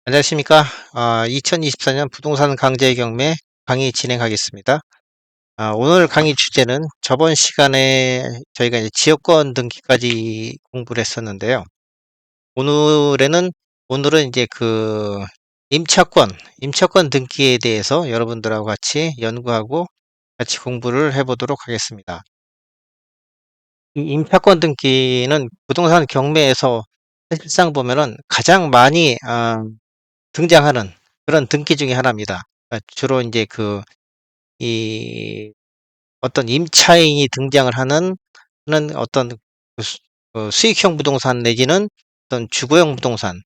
안녕하십니까. 2024년 부동산 강제 경매 강의 진행하겠습니다. 오늘 강의 주제는 저번 시간에 저희가 이제 지역권 등기까지 공부를 했었는데요. 오늘에는, 오늘은 이제 임차권 등기에 대해서 여러분들하고 같이 연구하고 같이 공부를 해보도록 하겠습니다. 이 임차권 등기는 부동산 경매에서 사실상 보면은 가장 많이 등장하는 그런 등기 중에 하나입니다. 주로 이제 이 어떤 임차인이 등장을 하는 어떤 수익형 부동산 내지는 어떤 주거용 부동산,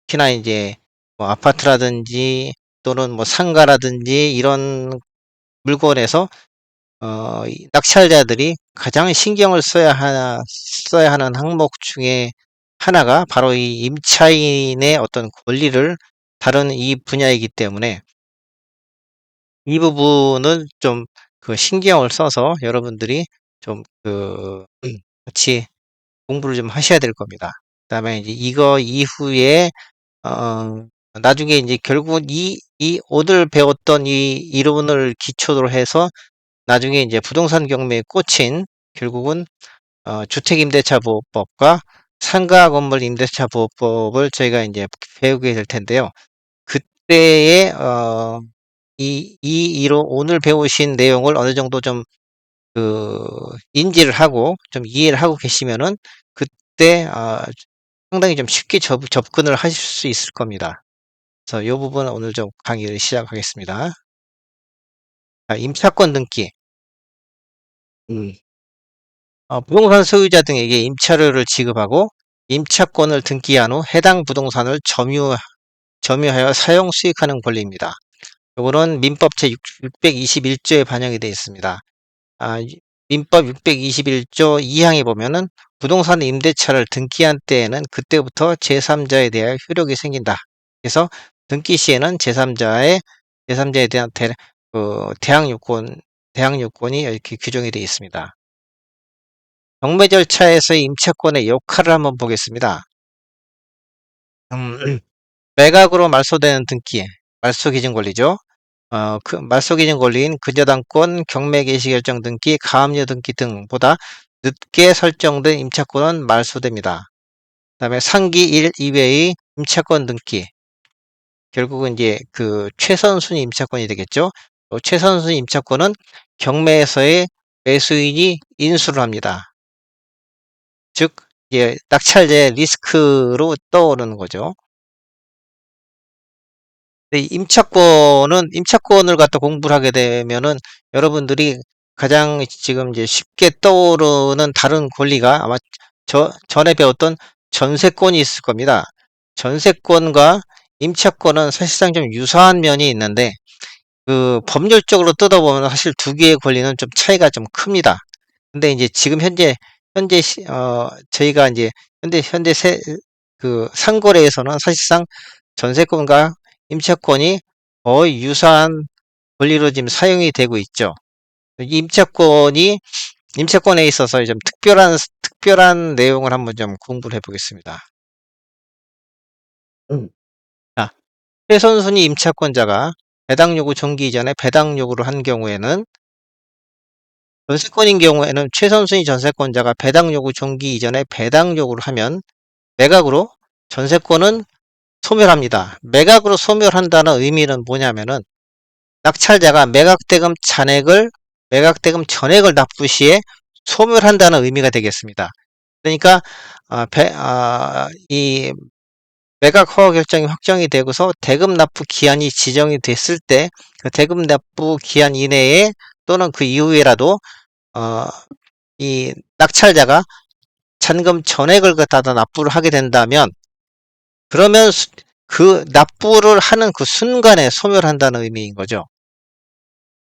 특히나 이제 뭐 아파트라든지 또는 뭐 상가라든지 이런 물건에서 이 낙찰자들이 가장 신경을 써야 하는 항목 중에 하나가 바로 이 임차인의 어떤 권리를 다루는 이 분야이기 때문에 이 부분을 좀 신경을 써서 여러분들이 좀 같이 공부를 좀 하셔야 될 겁니다. 그다음에 이제 이거 이후에 어 나중에 이제 결국은 이 오늘 배웠던 이 이론을 기초로 해서 나중에 이제 부동산 경매에 꽂힌 결국은 주택임대차보호법과 상가건물 임대차보호법을 저희가 이제 배우게 될 텐데요. 그때의 이론 오늘 배우신 내용을 어느 정도 좀 인지를 하고 좀 이해를 하고 계시면은 그때 상당히 좀 쉽게 접근을 하실 수 있을 겁니다. 그래서 이 부분은 오늘 좀 강의를 시작하겠습니다. 임차권 등기. 음. 부동산 소유자 등에게 임차료를 지급하고 임차권을 등기한 후 해당 부동산을 점유하여 사용 수익하는 권리입니다. 요거는 민법 제 621조에 반영이 되어 있습니다. 민법 621조 2항에 보면은 부동산 임대차를 등기한 때에는 그때부터 제3자에 대하여 효력이 생긴다. 그래서 등기 시에는 제3자에 대한 대항 요건이 이렇게 규정이 되어 있습니다. 경매 절차에서의 임차권의 역할을 한번 보겠습니다. 매각으로 말소되는 등기, 말소 기준 권리죠. 말소 기준 권리인 근저당권, 경매 개시 결정 등기, 가압류 등기 등보다 늦게 설정된 임차권은 말소됩니다. 그다음에 상기 1 이외의 임차권 등기, 결국은 이제 최선순위 임차권이 되겠죠. 최선순위 임차권은 경매에서의 매수인이 인수를 합니다. 즉, 낙찰자의 리스크로 떠오르는 거죠. 임차권을 갖다 공부를 하게 되면은 여러분들이 가장 지금 이제 쉽게 떠오르는 다른 권리가 아마 전에 배웠던 전세권이 있을 겁니다. 전세권과 임차권은 사실상 좀 유사한 면이 있는데, 법률적으로 뜯어보면 사실 두 개의 권리는 좀 차이가 좀 큽니다. 근데 이제 지금 저희가 이제 현재 상거래에서는 사실상 전세권과 임차권이 거의 유사한 권리로 지금 사용이 되고 있죠. 임차권에 있어서 좀 특별한 내용을 한번 좀 공부를 해보겠습니다. 자, 최선순위 임차권자가 배당 요구 정기 이전에 배당 요구를 한 경우에는, 전세권인 경우에는 최선순위 전세권자가 배당 요구 정기 이전에 배당 요구를 하면 매각으로 전세권은 소멸합니다. 매각으로 소멸한다는 의미는 뭐냐면은 낙찰자가 매각대금 전액을 납부 시에 소멸한다는 의미가 되겠습니다. 그러니까 이 매각 허가 결정이 확정이 되고서 대금 납부 기한이 지정이 됐을 때 그 대금 납부 기한 이내에 또는 그 이후에라도 이 낙찰자가 잔금 전액을 갖다가 납부를 하게 된다면, 그러면 그 납부를 하는 그 순간에 소멸한다는 의미인 거죠.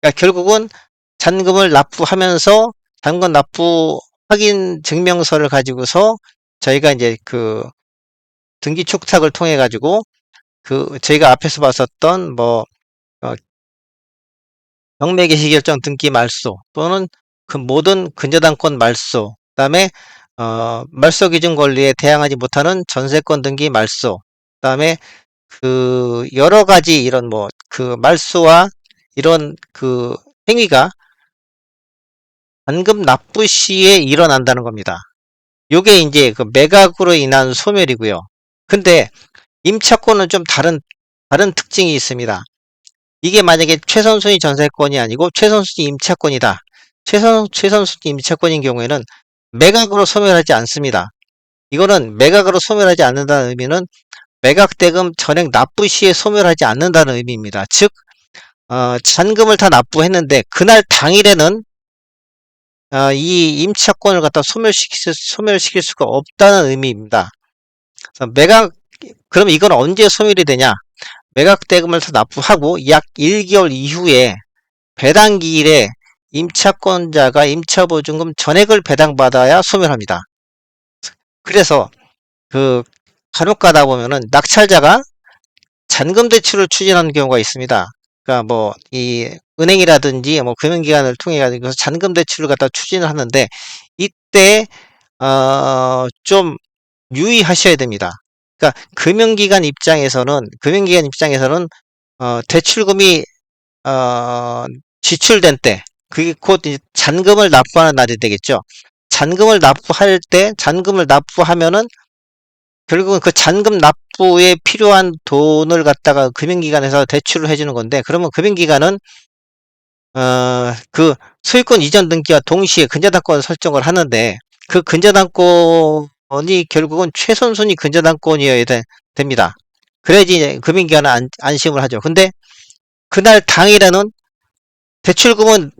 그러니까 결국은 잔금을 납부하면서 잔금 납부 확인 증명서를 가지고서 저희가 이제 등기 축탁을 통해 가지고 저희가 앞에서 봤었던 경매 개시 결정 등기 말소 또는 그 모든 근저당권 말소, 그다음에 말소 기준 권리에 대항하지 못하는 전세권 등기 말소, 그다음에 여러 가지 이런 말소와 이런 행위가 잔금 납부 시에 일어난다는 겁니다. 요게 이제 매각으로 인한 소멸이고요. 근데 임차권은 좀 다른 특징이 있습니다. 이게 만약에 최선순위 전세권이 아니고 최선순위 임차권이다. 최선순위 임차권인 경우에는 매각으로 소멸하지 않습니다. 이거는 매각으로 소멸하지 않는다는 의미는 매각대금 전액 납부 시에 소멸하지 않는다는 의미입니다. 즉, 잔금을 다 납부했는데 그날 당일에는 이 임차권을 갖다 소멸시킬 수가 없다는 의미입니다. 그럼 이건 언제 소멸이 되냐? 매각대금을 다 납부하고 약 1개월 이후에 배당기일에 임차권자가 임차보증금 전액을 배당받아야 소멸합니다. 그래서 간혹 가다 보면은 낙찰자가 잔금 대출을 추진하는 경우가 있습니다. 그러니까 이 은행이라든지 금융기관을 통해 가지고 잔금 대출을 갖다 추진을 하는데 이때 좀 유의하셔야 됩니다. 그러니까 금융기관 입장에서는 대출금이 지출된 때 그게 곧 이제 잔금을 납부하는 날이 되겠죠. 잔금을 납부하면은 결국은 그 잔금 납부에 필요한 돈을 갖다가 금융기관에서 대출을 해주는 건데, 그러면 금융기관은 소유권 이전 등기와 동시에 근저당권 설정을 하는데, 그 근저당권이 결국은 최선순위 근저당권이어야 됩니다. 그래야지 이제 금융기관은 안심을 하죠. 근데 그날 당일에는 대출금은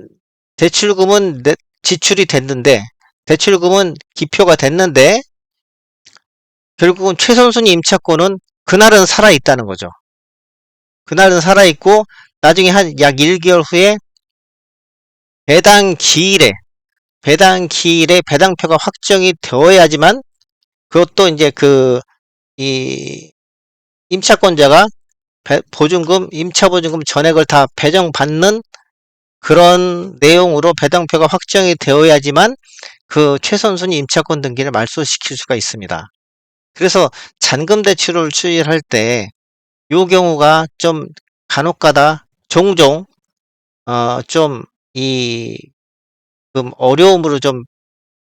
지출이 됐는데, 대출금은 기표가 됐는데, 결국은 최선순위 임차권은 그날은 살아있다는 거죠. 그날은 살아있고, 나중에 한 약 1개월 후에 배당 기일에 배당표가 확정이 되어야지만, 그것도 이제 이 임차권자가 임차보증금 전액을 다 배정받는 그런 내용으로 배당표가 확정이 되어야지만 그 최선순위 임차권 등기를 말소시킬 수가 있습니다. 그래서 잔금 대출을 추진할 때 요 경우가 좀 간혹가다 종종 어려움으로 좀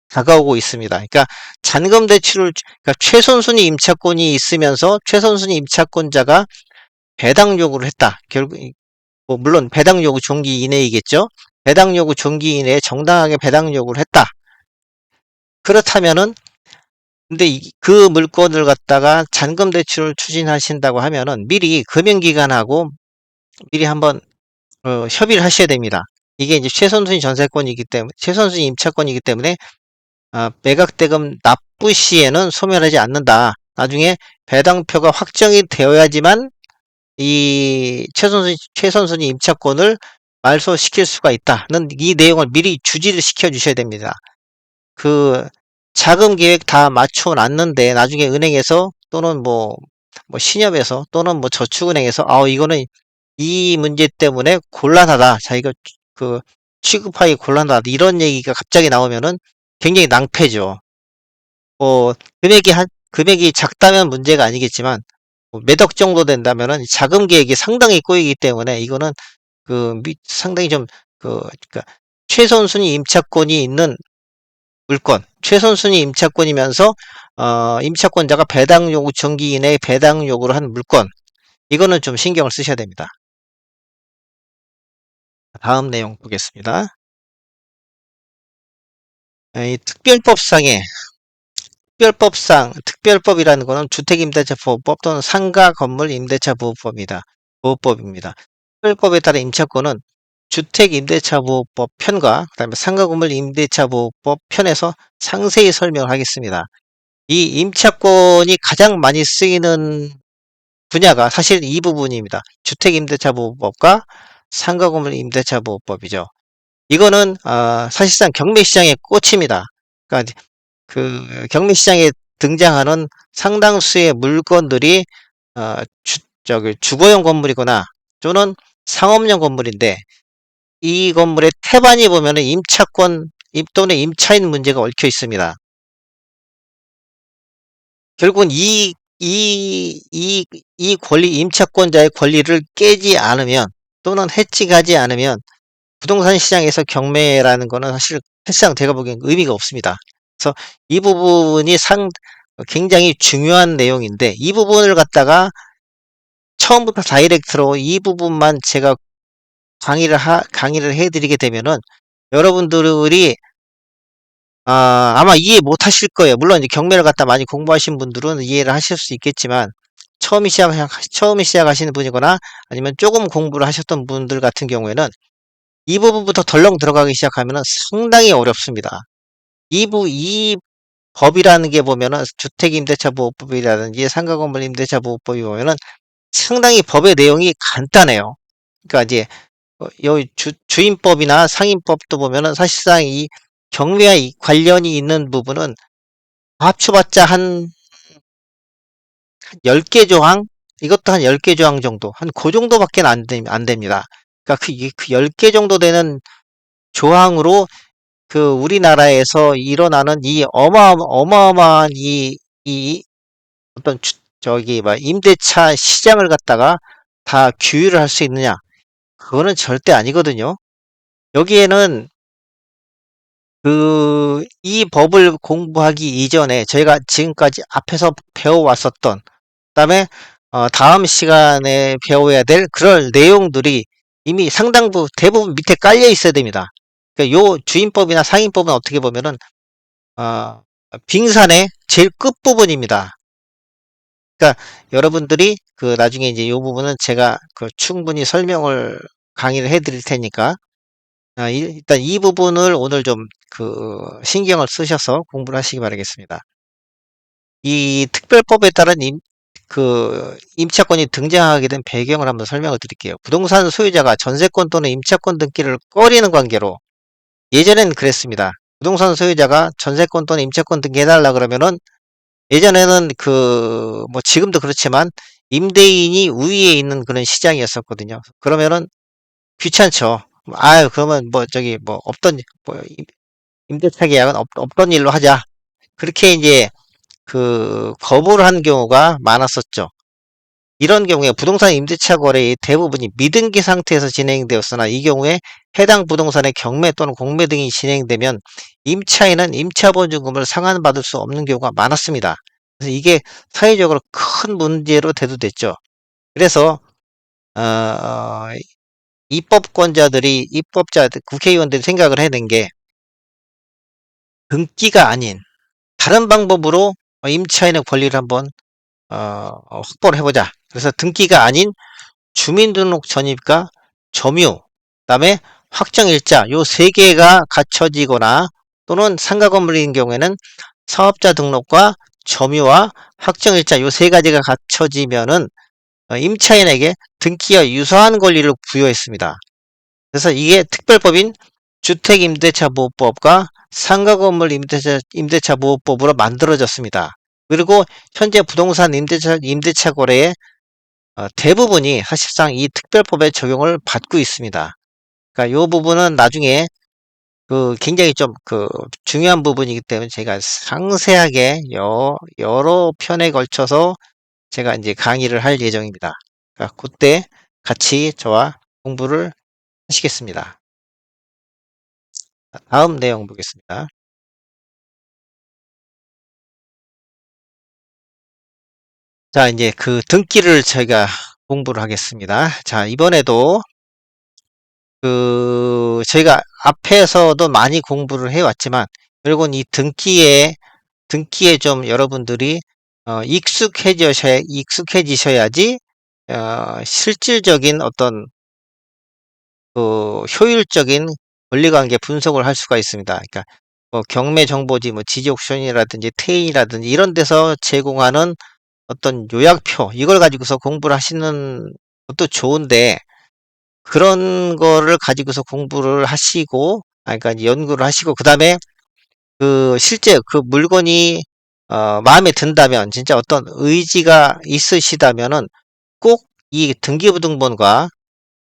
다가오고 있습니다. 그러니까 그러니까 최선순위 임차권이 있으면서 최선순위 임차권자가 배당 요구를 했다. 결국 물론 배당 요구 종기 이내이겠죠. 배당 요구 종기 이내에 정당하게 배당 요구를 했다. 그렇다면은 근데 그 물건을 갖다가 잔금 대출을 추진하신다고 하면은 미리 금융기관하고 미리 한번 협의를 하셔야 됩니다. 이게 이제 최선순위 임차권이기 때문에 매각대금 납부 시에는 소멸하지 않는다. 나중에 배당표가 확정이 되어야지만 이 최선순위 임차권을 말소시킬 수가 있다는 이 내용을 미리 주지를 시켜 주셔야 됩니다. 자금 계획 다 맞춰 놨는데 나중에 은행에서 또는 신협에서 또는 저축은행에서 이거는 이 문제 때문에 곤란하다. 자기가 취급하기 곤란하다. 이런 얘기가 갑자기 나오면은 굉장히 낭패죠. 금액이 작다면 문제가 아니겠지만 몇억 정도 된다면은 자금 계획이 상당히 꼬이기 때문에 이거는 상당히 그러니까 최선순위 임차권이 있는 물건, 최선순위 임차권이면서 임차권자가 배당 요구 정기 이내에 배당 요구를 한 물건, 이거는 좀 신경을 쓰셔야 됩니다. 다음 내용 보겠습니다. 이 특별법이라는 것은 주택임대차보호법 또는 상가건물임대차보호법입니다. 특별법에 따른 임차권은 주택임대차보호법 편과 그다음에 상가건물임대차보호법 편에서 상세히 설명을 하겠습니다. 이 임차권이 가장 많이 쓰이는 분야가 사실 이 부분입니다. 주택임대차보호법과 상가건물임대차보호법이죠. 이거는 사실상 경매시장의 꽃입니다. 그러니까 경매시장에 등장하는 상당수의 물건들이 주거용 건물이거나 또는 상업용 건물인데 이 건물의 태반이 보면은 임차권 또는 임차인 문제가 얽혀 있습니다. 결국은 이 이 권리, 임차권자의 권리를 깨지 않으면 또는 해치가지 않으면 부동산 시장에서 경매라는 거는 사실 사실상 제가 보기엔 의미가 없습니다. 그래서 이 부분이 굉장히 중요한 내용인데 이 부분을 갖다가 처음부터 다이렉트로 이 부분만 제가 강의를 해드리게 되면은 여러분들이 아마 이해 못 하실 거예요. 물론 이제 경매를 갖다 많이 공부하신 분들은 이해를 하실 수 있겠지만 처음에 시작하시는 분이거나 아니면 조금 공부를 하셨던 분들 같은 경우에는 이 부분부터 덜렁 들어가기 시작하면은 상당히 어렵습니다. 이 법이라는 게 보면은 주택임대차보호법이라든지 상가건물임대차보호법이 보면은 상당히 법의 내용이 간단해요. 그러니까 이제 여기 주임법이나 상임법도 보면은 사실상 이 경매와 관련이 있는 부분은 합쳐봤자 한 10개 조항? 이것도 한 10개 조항 정도. 한 그 정도밖에 안 됩니다. 그러니까 그 10개 정도 되는 조항으로 그 우리나라에서 일어나는 이 어마어마한 이 어떤 저기 임대차 시장을 갖다가 다 규율을 할 수 있느냐? 그거는 절대 아니거든요. 여기에는 이 법을 공부하기 이전에 저희가 지금까지 앞에서 배워왔었던, 그다음에 다음 시간에 배워야 될 그럴 내용들이 이미 대부분 밑에 깔려 있어야 됩니다. 그러니까 요 주임법이나 상임법은 어떻게 보면은 어, 빙산의 제일 끝부분입니다. 그러니까 여러분들이 그 나중에 이제 요 부분은 제가 그 충분히 강의를 해드릴 테니까 일단 이 부분을 오늘 좀 신경을 쓰셔서 공부를 하시기 바라겠습니다. 이 특별법에 따른 임차권이 등장하게 된 배경을 한번 설명을 드릴게요. 부동산 소유자가 전세권 또는 임차권 등기를 꺼리는 관계로 예전엔 그랬습니다. 부동산 소유자가 전세권 또는 임차권 등기 해달라 그러면은 예전에는 뭐 지금도 그렇지만 임대인이 우위에 있는 그런 시장이었었거든요. 그러면은 귀찮죠. 아유, 그러면 뭐 임대차 계약은 없던 일로 하자. 그렇게 이제 거부를 한 경우가 많았었죠. 이런 경우에 부동산 임대차 거래의 대부분이 미등기 상태에서 진행되었으나 이 경우에 해당 부동산의 경매 또는 공매 등이 진행되면 임차인은 임차보증금을 상환받을 수 없는 경우가 많았습니다. 그래서 이게 사회적으로 큰 문제로 대두됐죠. 그래서 어, 국회의원들이 생각을 해낸 게 등기가 아닌 다른 방법으로 임차인의 권리를 한번 확보를 해보자. 그래서 등기가 아닌 주민등록 전입과 점유, 그다음에 확정일자 요 세 개가 갖춰지거나 또는 상가 건물인 경우에는 사업자 등록과 점유와 확정일자 요 세 가지가 갖춰지면은 임차인에게 등기와 유사한 권리를 부여했습니다. 그래서 이게 특별법인 주택임대차보호법과 상가건물 임대차보호법으로 만들어졌습니다. 그리고 현재 부동산 임대차 거래의 대부분이 사실상 이 특별법의 적용을 받고 있습니다. 그러니까 이 부분은 나중에 굉장히 좀 중요한 부분이기 때문에 제가 상세하게 여러 편에 걸쳐서 제가 이제 강의를 할 예정입니다. 그러니까 그때 같이 저와 공부를 하시겠습니다. 다음 내용 보겠습니다. 자, 이제 등기를 저희가 공부를 하겠습니다. 자, 이번에도 저희가 앞에서도 많이 공부를 해왔지만, 결국은 이 등기에 좀 여러분들이, 익숙해지셔야지, 실질적인 어떤, 효율적인 권리관계 분석을 할 수가 있습니다. 그러니까, 뭐, 경매 정보지, 뭐, 지지 옥션이라든지, 테이라든지, 이런 데서 제공하는 어떤 요약표, 이걸 가지고서 공부를 하시는 것도 좋은데, 그런 거를 가지고서 공부를 하시고, 그러니까 연구를 하시고, 그 다음에 실제 물건이, 마음에 든다면, 진짜 어떤 의지가 있으시다면은 꼭 이 등기부등본과,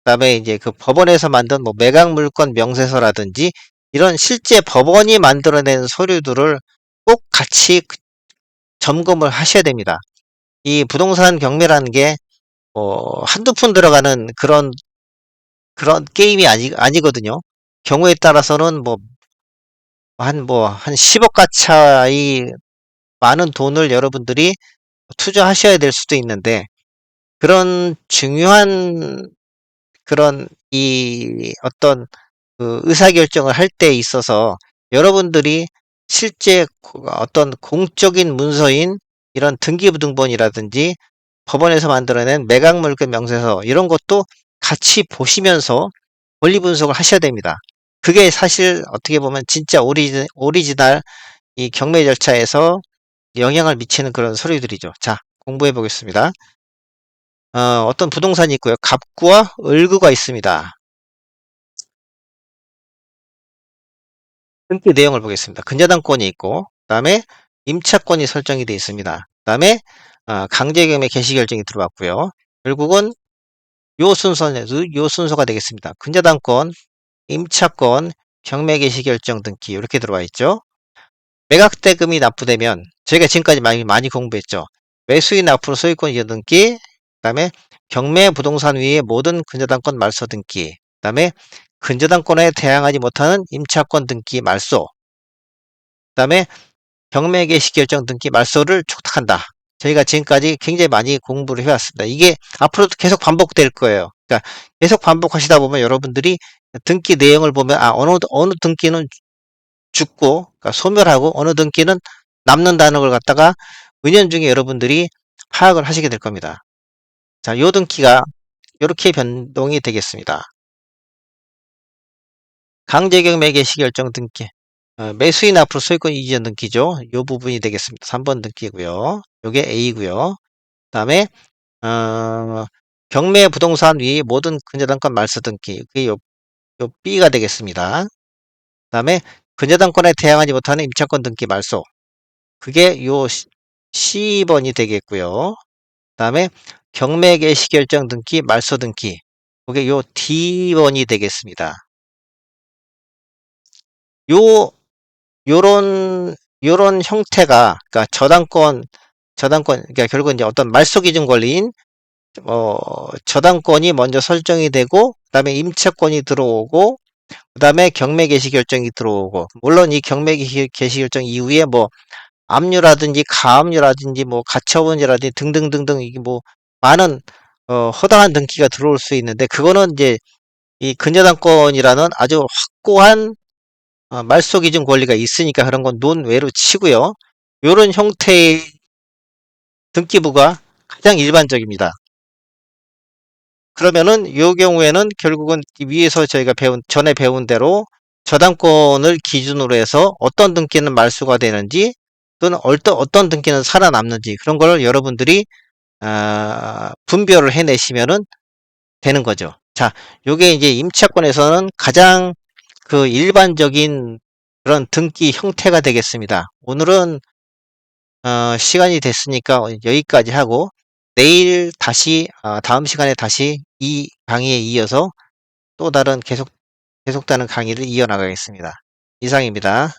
그 다음에 이제 법원에서 만든 뭐 매각물권 명세서라든지, 이런 실제 법원이 만들어낸 서류들을 꼭 같이 점검을 하셔야 됩니다. 이 부동산 경매라는 게, 한두 푼 들어가는 그런 게임이 아니거든요. 경우에 따라서는 한 10억 가차이 많은 돈을 여러분들이 투자하셔야 될 수도 있는데, 그런 중요한 그런 어떤 그 의사결정을 할 때 있어서 여러분들이 실제 어떤 공적인 문서인 이런 등기부등본이라든지 법원에서 만들어낸 매각물권 명세서 이런 것도 같이 보시면서 권리 분석을 하셔야 됩니다. 그게 사실 어떻게 보면 진짜 오리지널 이 경매 절차에서 영향을 미치는 그런 서류들이죠. 자, 공부해 보겠습니다. 어떤 부동산이 있고요. 갑구와 을구가 있습니다. 등기 내용을 보겠습니다. 근저당권이 있고, 그 다음에 임차권이 설정이 되어 있습니다. 그 다음에 강제경매 개시결정이 들어왔고요. 결국은 요 순서가 되겠습니다. 근저당권, 임차권, 경매 개시결정 등기 이렇게 들어와 있죠. 매각대금이 납부되면 저희가 지금까지 많이 공부했죠. 매수인 납부로 소유권 이전 등기, 그다음에 경매 부동산 위의 모든 근저당권 말소 등기, 그다음에 근저당권에 대항하지 못하는 임차권 등기 말소, 그다음에 경매 개시 결정 등기 말소를 촉탁한다. 저희가 지금까지 굉장히 많이 공부를 해왔습니다. 이게 앞으로도 계속 반복될 거예요. 그러니까 계속 반복하시다 보면 여러분들이 등기 내용을 보면 어느 등기는 죽고, 그러니까 소멸하고 어느 등기는 남는다는 걸 갖다가 은연중에 여러분들이 파악을 하시게 될 겁니다. 자, 요 등기가 이렇게 변동이 되겠습니다. 강제경매 개시 결정 등기. 매수인 앞으로 소유권 이전 등기죠. 요 부분이 되겠습니다. 3번 등기고요. 요게 A고요. 그다음에 경매 부동산 위 모든 근저당권 말소 등기. 그게 요 B가 되겠습니다. 그다음에 근저당권에 대항하지 못하는 임차권 등기 말소. 그게 요 C번이 되겠고요. 그다음에 경매 개시 결정 등기 말소 등기. 그게 요 D번이 되겠습니다. 요 요런 형태가, 그러니까 그러니까 결국은 이제 어떤 말소 기준 권리인 저당권이 먼저 설정이 되고, 그다음에 임차권이 들어오고, 그다음에 경매 개시 결정이 들어오고, 물론 이 경매 개시 결정 이후에 압류라든지 가압류라든지 가처분이라든지 등등등등, 이게 많은 허다한 등기가 들어올 수 있는데, 그거는 이제 이 근저당권이라는 아주 확고한 말소 기준 권리가 있으니까 그런 건 논외로 치고요. 요런 형태의 등기부가 가장 일반적입니다. 그러면은 요 경우에는 결국은 위에서 저희가 전에 배운 대로 저당권을 기준으로 해서 어떤 등기는 말소가 되는지, 또는 어떤 등기는 살아남는지, 그런 걸 여러분들이 분별을 해내시면은 되는 거죠. 자, 요게 이제 임차권에서는 가장 그 일반적인 그런 등기 형태가 되겠습니다. 오늘은 시간이 됐으니까 여기까지 하고, 내일 다시 다음 시간에 다시 이 강의에 이어서 또 다른 계속되는 강의를 이어나가겠습니다. 이상입니다.